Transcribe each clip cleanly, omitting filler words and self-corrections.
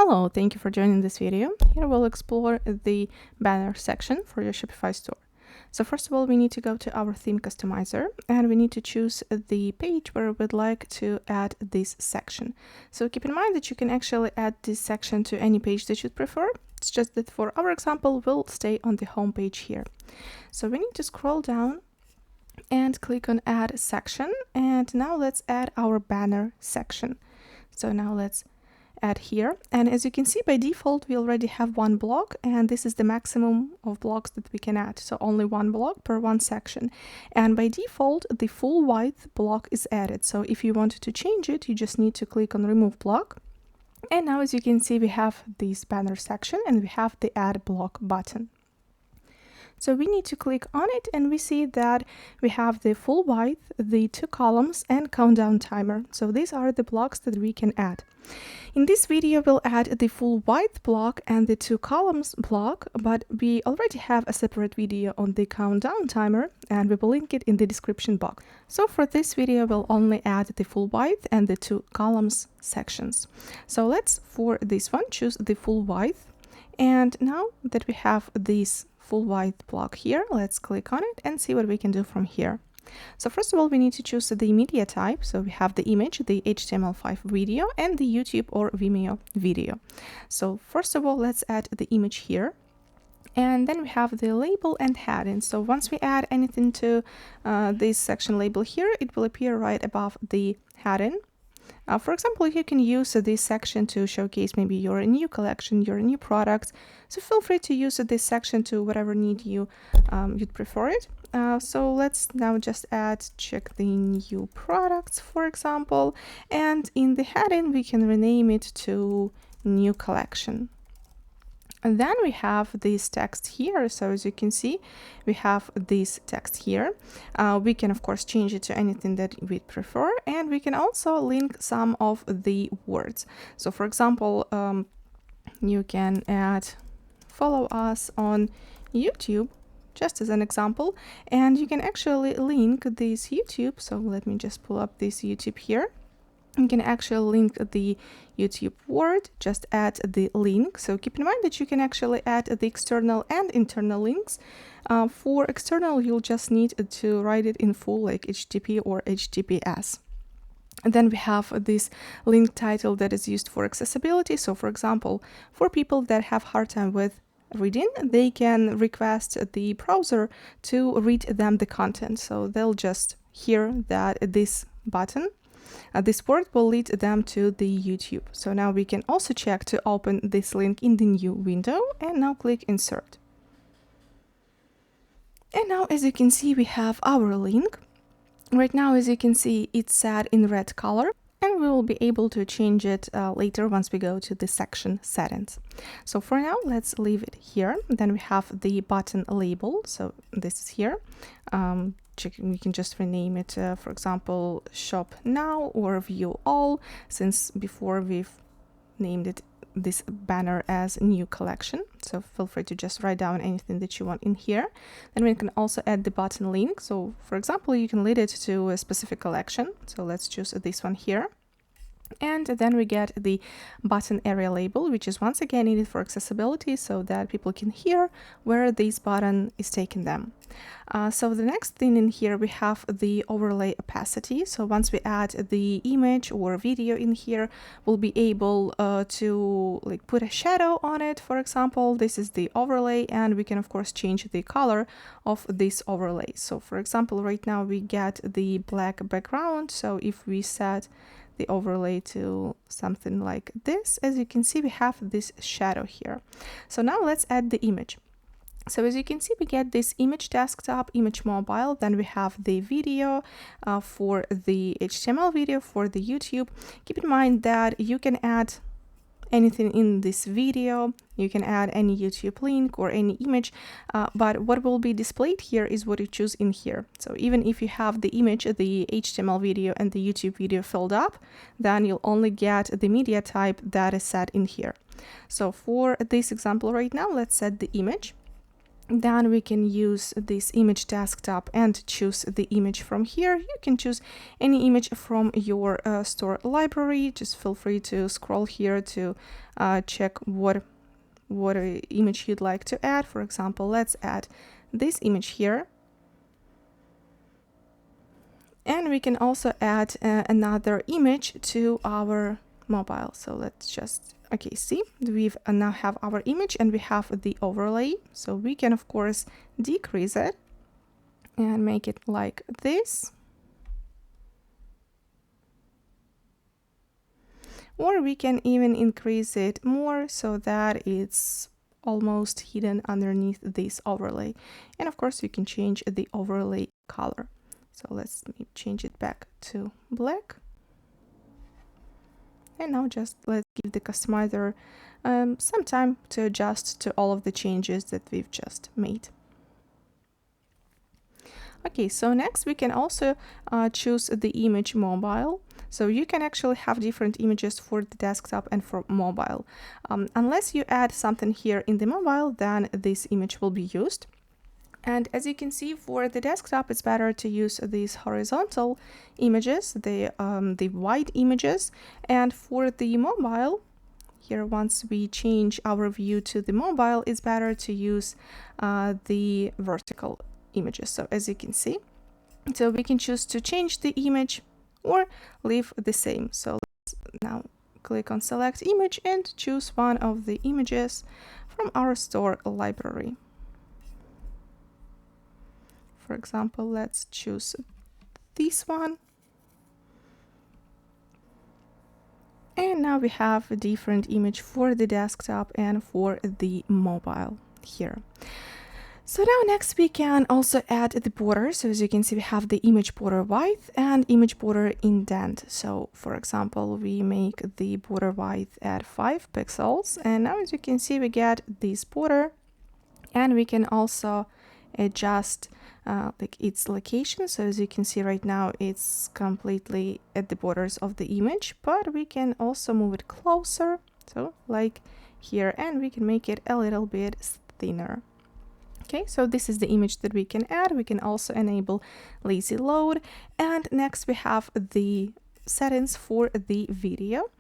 Hello, thank you for joining this video. Here we'll explore the banner section for your Shopify store. So first of all, we need to go to our theme customizer and we need to choose the page where we'd like to add this section. So keep in mind that you can actually add this section to any page that you'd prefer. It's just that for our example, we'll stay on the home page here. So we need to scroll down and click on add section. And now let's add our banner section. So now let's add here, and as you can see, by default we already have one block, and this is the maximum of blocks that we can add, so only one block per one section. And by default the full width block is added, so if you wanted to change it, you just need to click on remove block. And now as you can see, we have this banner section and we have the add block button. So we need to click on it, and we see that we have the full width, the 2 columns, and countdown timer. So these are the blocks that we can add. In this video, we'll add the full width block and the 2 columns block, but we already have a separate video on the countdown timer, and we will link it in the description box. So for this video, we'll only add the full width and the 2 columns sections. So let's, for this one, choose the full width. And now that we have this full width block here, let's click on it and see what we can do from here. So first of all, we need to choose the media type. So we have the image, the HTML5 video, and the YouTube or Vimeo video. So first of all, let's add the image here. And then we have the label and heading. So once we add anything to this section label here, it will appear right above the heading. For example, you can use this section to showcase maybe your new collection, your new products. So feel free to use this section to whatever need you'd prefer it. So let's now just check the new products, for example. And in the heading, we can rename it to new collection. And then we have this text here. So as you can see, we have this text here. We can, of course, change it to anything that we prefer. And we can also link some of the words. So for example, you can add follow us on YouTube, just as an example. And you can actually link this YouTube. So let me just pull up this YouTube here. You can actually link the YouTube word, just add the link. So keep in mind that you can actually add the external and internal links. For external, you'll just need to write it in full, like HTTP or HTTPS. And then we have this link title that is used for accessibility. So for example, for people that have hard time with reading, they can request the browser to read them the content. So they'll just hear that this button, this word will lead them to the YouTube. So now we can also check to open this link in the new window, and now click insert. And now, as you can see, we have our link. Right now, as you can see, it's set in red color, and we will be able to change it later once we go to the section settings. So for now, let's leave it here. Then we have the button label. So this is here. We can just rename it, for example, Shop Now or View All, since before we've named it this banner as new collection. So feel free to just write down anything that you want in here. Then we can also add the button link. So for example, you can lead it to a specific collection. So let's choose this one here. And then we get the button area label, which is once again needed for accessibility so that people can hear where this button is taking them. So the next thing in here, we have the overlay opacity. So once we add the image or video in here, we'll be able to put a shadow on it. For example, this is the overlay, and we can of course change the color of this overlay. So for example, right now we get the black background. So if we set the overlay to something like this, as you can see, we have this shadow here. So now let's add the image. So as you can see, we get this image desktop, image mobile, then we have the video for the HTML video for the YouTube. Keep in mind that you can add anything in this video, you can add any YouTube link or any image, but what will be displayed here is what you choose in here. So even if you have the image, the HTML video and the YouTube video filled up, then you'll only get the media type that is set in here. So for this example right now, let's set the image. Then we can use this image desktop and choose the image from here. You can choose any image from your store library. Just feel free to scroll here to check what image you'd like to add. For example, let's add this image here. And we can also add another image to our mobile. So let's just, okay, see, we now have our image and we have the overlay. So we can, of course, decrease it and make it like this. Or we can even increase it more so that it's almost hidden underneath this overlay. And of course, you can change the overlay color. So let's change it back to black. And now just let's give the customizer some time to adjust to all of the changes that we've just made. Okay, so next we can also choose the image mobile. So you can actually have different images for the desktop and for mobile. Unless you add something here in the mobile, then this image will be used. And as you can see, for the desktop, it's better to use these horizontal images, the wide images. And for the mobile, here, once we change our view to the mobile, it's better to use the vertical images. So as you can see, so we can choose to change the image or leave the same. So let's now click on select image and choose one of the images from our store library. For example, let's choose this one. And now we have a different image for the desktop and for the mobile here. So now next we can also add the border. So as you can see, we have the image border width and image border indent. So for example, we make the border width at 5 pixels. And now as you can see, we get this border, and we can also adjust like its location. So as you can see right now, it's completely at the borders of the image, but we can also move it closer. So like here, and we can make it a little bit thinner. Okay, so this is the image that we can add. We can also enable lazy load. And next we have the settings for the video.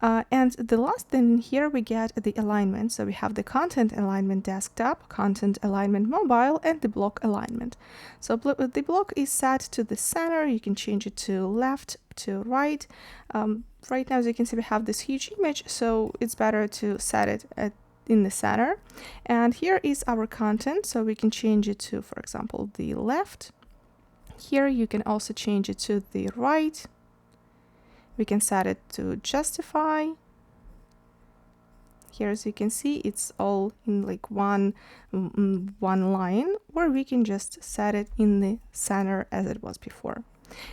And the last thing here, we get the alignment. So we have the content alignment desktop, content alignment mobile, and the block alignment. So the block is set to the center. You can change it to left, to right. Right now, as you can see, we have this huge image, so it's better to set it in the center. And here is our content, so we can change it to, for example, the left. Here you can also change it to the right. We can set it to justify. Here, as you can see, it's all in like one line, or we can just set it in the center as it was before.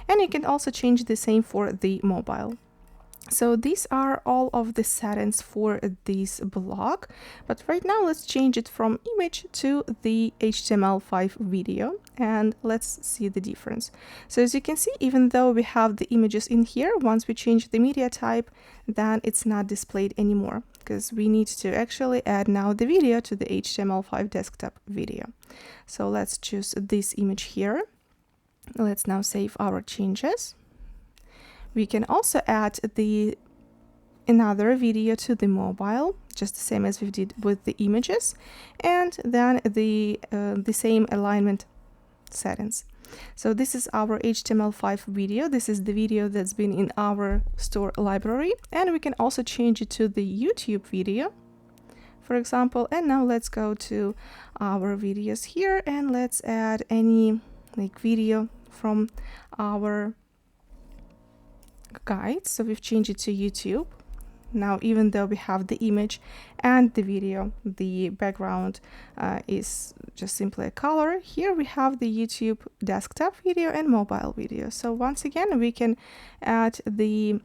And you can also change the same for the mobile. So these are all of the settings for this block, but right now let's change it from image to the HTML5 video, and let's see the difference. So as you can see, even though we have the images in here, once we change the media type, then it's not displayed anymore, because we need to actually add now the video to the HTML5 desktop video. So let's choose this image here. Let's now save our changes. We can also add another video to the mobile, just the same as we did with the images, and then the same alignment settings. So this is our HTML5 video. This is the video that's been in our store library, and we can also change it to the YouTube video, for example. And now let's go to our videos here, and let's add any like video from our guide. So we've changed it to YouTube. Now, even though we have the image and the video, the background is just simply a color. Here we have the YouTube desktop video and mobile video. So once again, we can add the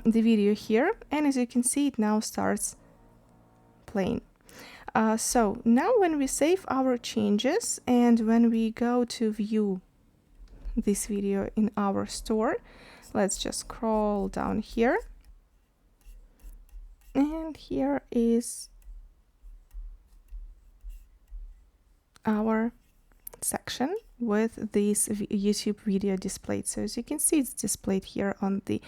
video here, and as you can see, it now starts playing. So now when we save our changes and when we go to view this video in our store, let's just scroll down here. And here is our section with this YouTube video displayed. So as you can see, it's displayed here on the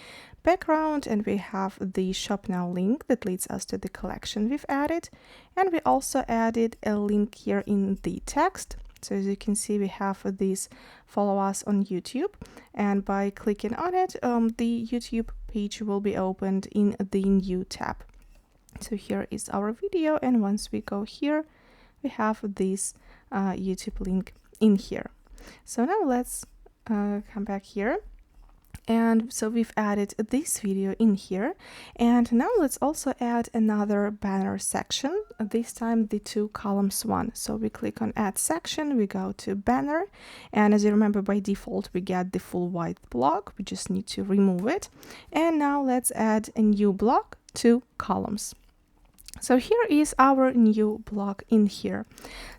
background, and we have the shop now link that leads us to the collection we've added. And we also added a link here in the text. So as you can see, we have this follow us on YouTube, and by clicking on it, the YouTube page will be opened in the new tab. So here is our video, and once we go here, we have this YouTube link in here. So now let's come back here. And so we've added this video in here, and now let's also add another banner section, this time the 2 columns one. So we click on add section, we go to banner, and as you remember, by default we get the full white block. We just need to remove it. And now let's add a new block, 2 columns. So here is our new block in here.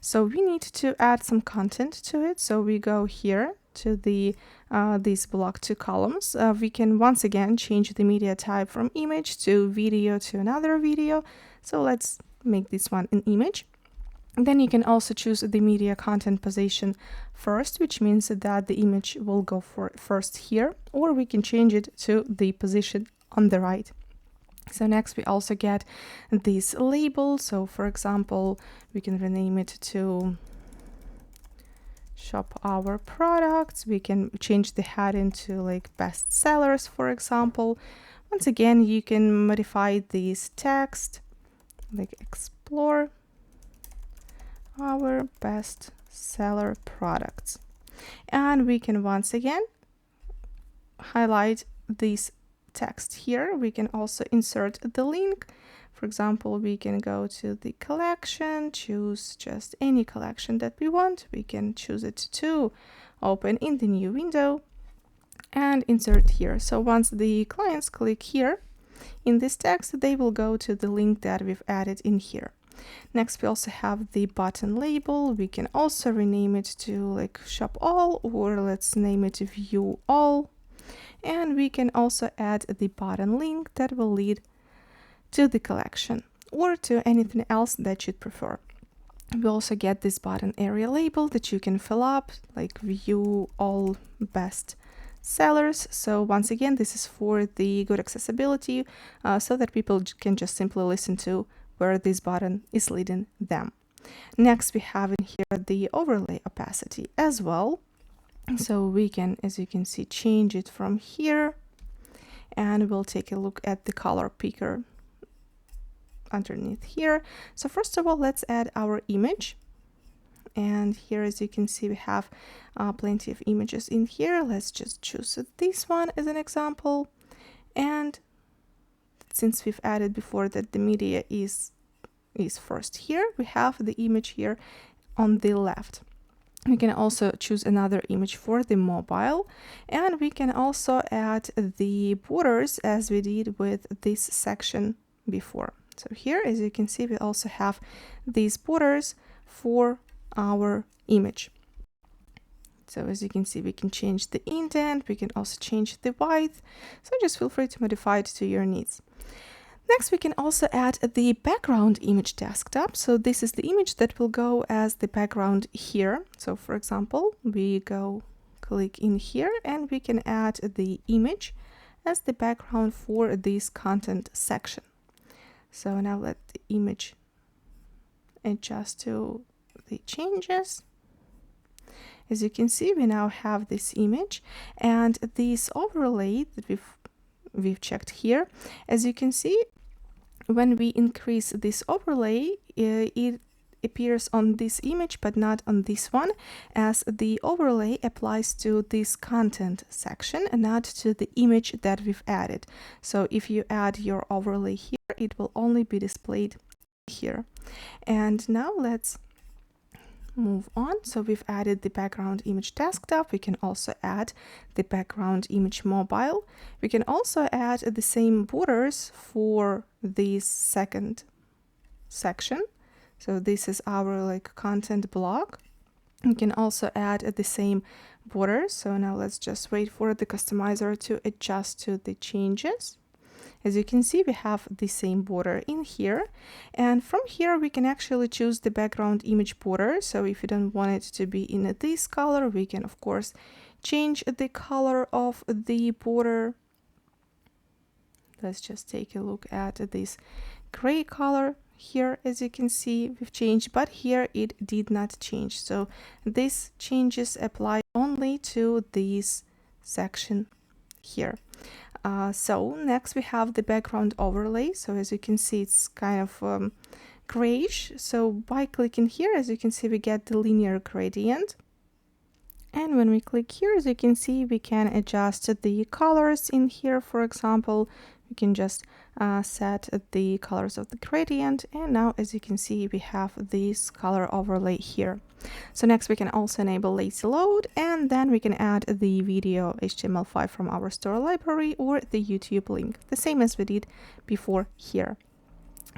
So we need to add some content to it. So we go here to the this block 2 columns. We can once again change the media type from image to video to another video. So let's make this one an image. And then you can also choose the media content position first, which means that the image will go for first here, or we can change it to the position on the right. So next we also get this label. So for example, we can rename it to shop our products. We can change the heading to like best sellers, for example. Once again, you can modify this text, like explore our best seller products. And we can once again highlight this text here. We can also insert the link. For example, we can go to the collection, choose just any collection that we want. We can choose it to open in the new window and insert here. So once the clients click here in this text, they will go to the link that we've added in here. Next, we also have the button label. We can also rename it to like shop all, or let's name it view all. And we can also add the button link that will lead to the collection or to anything else that you'd prefer. We also get this button area label that you can fill up, like view all best sellers. So once again, this is for the good accessibility, so that people can just simply listen to where this button is leading them. Next, we have in here the overlay opacity as well. So we can, as you can see, change it from here, and we'll take a look at the color picker underneath here. So first of all, let's add our image. And here, as you can see, we have plenty of images in here. Let's just choose this one as an example. And since we've added before that the media is first here, we have the image here on the left. We can also choose another image for the mobile, and we can also add the borders as we did with this section before. So here, as you can see, we also have these borders for our image. So as you can see, we can change the indent, we can also change the width. So just feel free to modify it to your needs. Next, we can also add the background image desktop. So this is the image that will go as the background here. So for example, we go click in here, and we can add the image as the background for this content section. So now let the image adjust to the changes. As you can see, we now have this image, and this overlay that we've checked here. As you can see, when we increase this overlay, it appears on this image but not on this one, as the overlay applies to this content section and not to the image that we've added. So if you add your overlay here, it will only be displayed here. And now let's move on. So we've added the background image desktop. We can also add the background image mobile. We can also add the same borders for this second section. So this is our like content block. We can also add the same borders. So now let's just wait for the customizer to adjust to the changes. As you can see, we have the same border in here, and from here we can actually choose the background image border. So if you don't want it to be in this color, we can of course change the color of the border. Let's just take a look at this gray color. Here, as you can see, we've changed, but here it did not change. So these changes apply only to this section here. So next we have the background overlay. So as you can see, it's kind of grayish. So by clicking here, as you can see, we get the linear gradient. And when we click here, as you can see, we can adjust the colors in here. For example, we can just set the colors of the gradient. And now, as you can see, we have this color overlay here. So next we can also enable lazy load, and then we can add the video HTML5 from our store library or the YouTube link, the same as we did before here.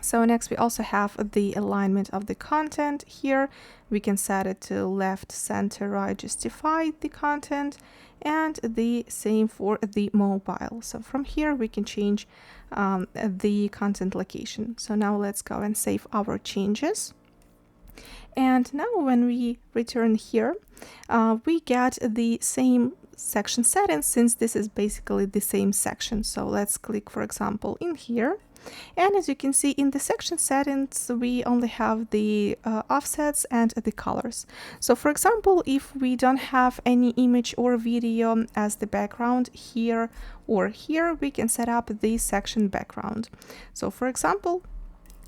So next we also have the alignment of the content here. We can set it to left, center, right, justify the content, and the same for the mobile. So from here we can change the content location. So now let's go and save our changes. And now when we return here, we get the same section settings, since this is basically the same section. So let's click, for example, in here. And as you can see, in the section settings, we only have the offsets and the colors. So for example, if we don't have any image or video as the background here or here, we can set up the section background. So for example,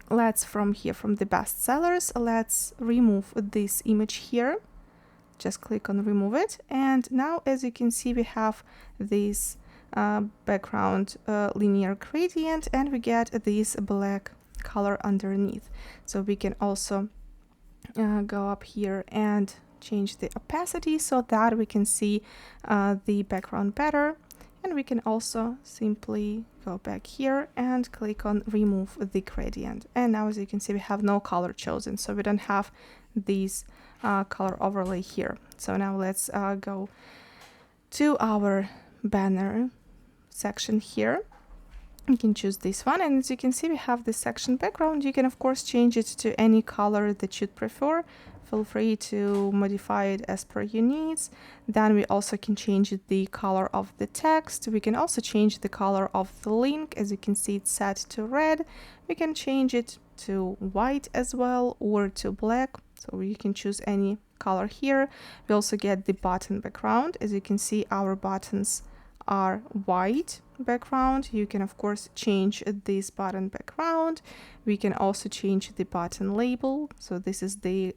let's from the best sellers, let's remove this image here. Just click on remove it. And now, as you can see, we have this background linear gradient, and we get this black color underneath. So we can also go up here and change the opacity so that we can see the background better. And we can also simply go back here and click on remove the gradient. And now, as you can see, we have no color chosen, so we don't have this color overlay here. So now let's go to our banner section here. You can choose this one, and as you can see, we have this section background. You can of course change it to any color that you'd prefer. Feel free to modify it as per your needs. Then we also can change the color of the text. We can also change the color of the link. As you can see, it's set to red. We can change it to white as well, or to black. So you can choose any color here. We also get the button background. As you can see, our buttons are white background. You can of course change this button background. We can also change the button label. So this is the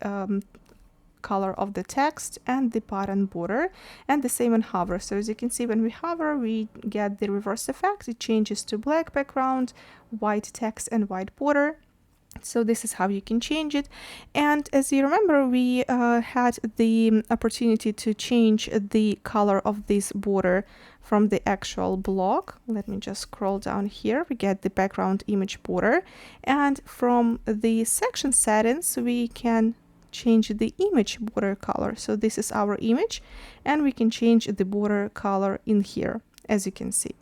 color of the text and the button border, and the same on hover. So as you can see, when we hover, we get the reverse effect. It changes to black background, white text, and white border. So this is how you can change it. And as you remember, we had the opportunity to change the color of this border from the actual block. Let me just scroll down here. We get the background image border, and from the section settings we can change the image border color. So this is our image, and we can change the border color in here, as you can see.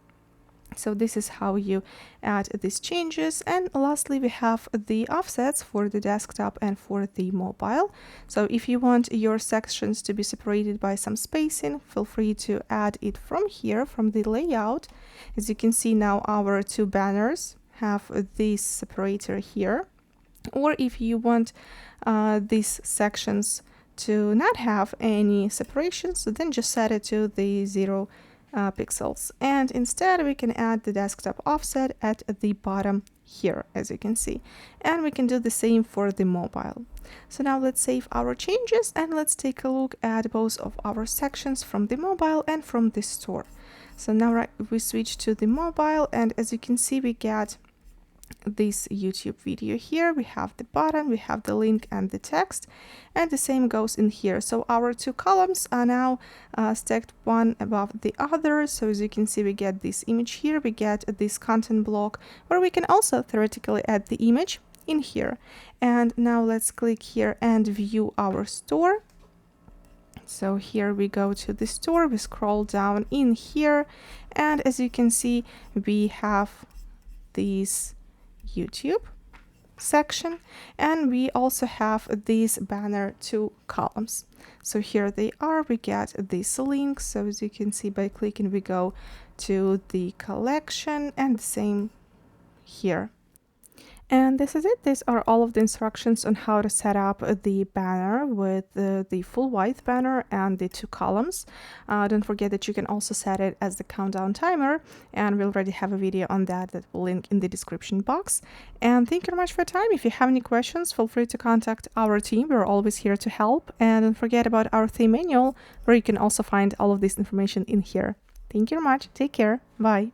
So this is how you add these changes. And lastly, we have the offsets for the desktop and for the mobile. So if you want your sections to be separated by some spacing, feel free to add it from here, from the layout. As you can see now, our two banners have this separator here. Or if you want these sections to not have any separations, so then just set it to the 0 pixels, and instead we can add the desktop offset at the bottom here, as you can see, and we can do the same for the mobile. So now let's save our changes, and let's take a look at both of our sections from the mobile and from the store. So now we switch to the mobile, and as you can see, we get this YouTube video here. We have the button, we have the link and the text, and the same goes in here. So our two columns are now stacked one above the other. So as you can see, we get this image here, we get this content block where we can also theoretically add the image in here. And now let's click here and view our store. So here we go to the store, we scroll down in here, and as you can see, we have this YouTube section, and we also have this banner 2 columns. So here they are. We get this link. So as you can see, by clicking, we go to the collection, and the same here. And this is it. These are all of the instructions on how to set up the banner with the full white banner and the 2 columns. Don't forget that you can also set it as the countdown timer, and we already have a video on that will link in the description box. And thank you very much for your time. If you have any questions, feel free to contact our team. We're always here to help. And don't forget about our theme manual, where you can also find all of this information in here. Thank you very much. Take care. Bye.